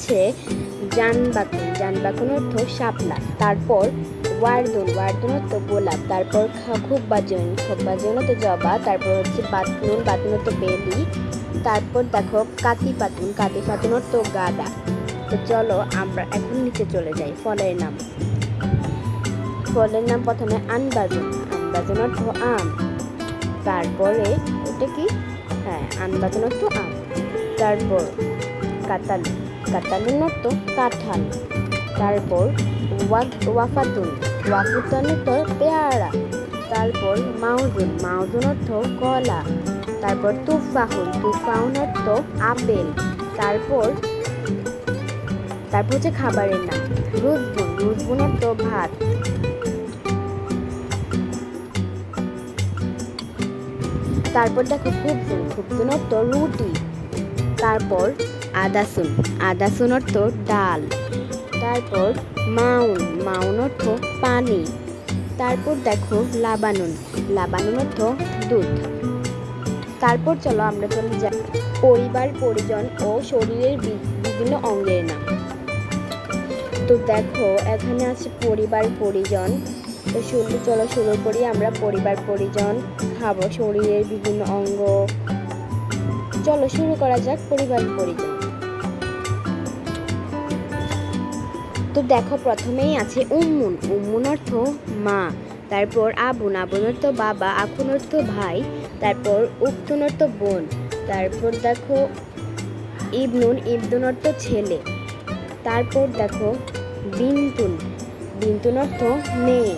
হচ্ছে জানবাকুন, জানবাকুন অর্থ শাপলা। তারপর ওয়ার্দুন, ওয়ার্দুন অর্থ গোলাপ। তারপর খুব্বাজন, খুব্বাজন অর্থ জবা। তারপর হচ্ছে বাতনুন, বাতনুন অর্থ বেলি। তারপর দেখো কাতিপাতুন, কাতিপাতুন অর্থ গাঁদা। তো চলো আমরা এখন নিচে চলে যাই। ফলের নাম, ফলের নাম প্রথমে আনবাজুন, আনবাজুন অর্থ আম। তারপরে ওটা কি, হ্যাঁ আনবাজুন অর্থ আম। তারপর কাতালুন, কাতালুন অর্থ কাঁঠাল। তারপর ওয়াফাতুন, ওয়াফাতুন অর্থ পেয়ারা। তারপর মাউজুন, মাউজুন অর্থ কলা। তারপর তুফাহুন, তুফাহুন অর্থ আপেল। তারপর হচ্ছে খাবারের নাম রুজবুন, রুজবুন অর্থ ভাত। তারপর দেখো খুবজুন, খুবজুন অর্থ রুটি। তারপর আদাসুন, আদাসুন অর্থ ডাল। তারপর মাউন, মাউন অর্থ পানি। তারপর দেখো লাবানুন, লাবানুন অর্থ দুধ। তারপর চলো আমরা চলে যাই পরিবার, পরিজন ও শরীরের বিভিন্ন অঙ্গের নাম। তো দেখো এখানে আছে পরিবার, পরিজন। তো চলো শুরু করি আমরা। পরিবার, পরিজন, খাবো শরীরের বিভিন্ন অঙ্গ। চলো শুরু করা যাক পরিবার, পরিজন। তো দেখো প্রথমেই আছে উম্মুন, উম্মুন অর্থ মা। তারপর আবুন, আবুন অর্থ বাবা, আখুন অর্থ ভাই। তারপর উখতুন অর্থ বোন। তারপর দেখো ইবনুন, ইবনুন অর্থ ছেলে। তারপর দেখো বিনতুন, বিনতুন অর্থ মেয়ে।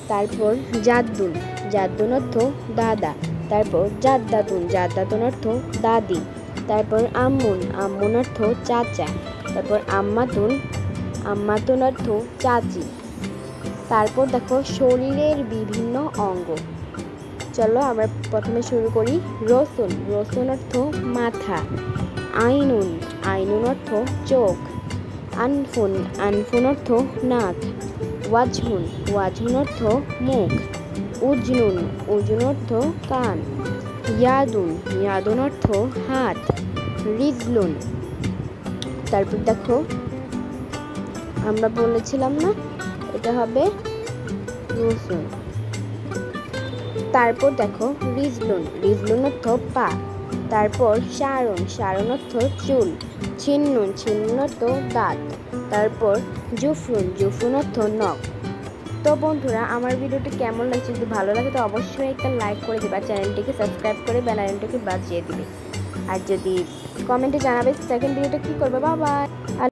তারপর জাদ্দুন, জাদ্দুন অর্থ দাদা। তারপর জাদ্দাতুন, জাদ্দাতুন অর্থ দাদি। তারপর আম্মুন, আম্মুন অর্থ চাচা। তারপর আম্মাতুন, আম্মাতুন অর্থ চাচি। তারপর দেখো শরীরের বিভিন্ন অঙ্গ। চলো আমরা প্রথমে শুরু করি। রসুন, রসুন অর্থ মাথা। আইনুন, আইনুন অর্থ চোখ। আনফুন, আনফুন অর্থ নাক। ওয়াজহুন, ওয়াজহুন অর্থ মুখ। উজনুন, উজনুন অর্থ কান। ইয়াদুন, ইয়াদুন অর্থ হাত। রিজলুন, তারপর দেখো আমরা বলেছিলাম না এটা হবে রসুন। তারপর দেখো রিজলুন, রিজলুন অর্থ পা। তারপর শারুন, শারুন অর্থ চুল। ছিন্নুন, ছিন্নুন অর্থ দাঁত। তারপর জুফরুন, জুফরুন অর্থ নখ। তো বন্ধুরা আমার ভিডিওটি কেমন লাগছে, যদি ভালো লাগে তো অবশ্যই একটা লাইক করে দেবে, চ্যানেলটিকে সাবস্ক্রাইব করে বেল আইকনটিকে বাজিয়ে দিবে। আর যদি কমেন্টে জানাবে সেকেন্ড ভিডিওটা কী করবে। Bye bye.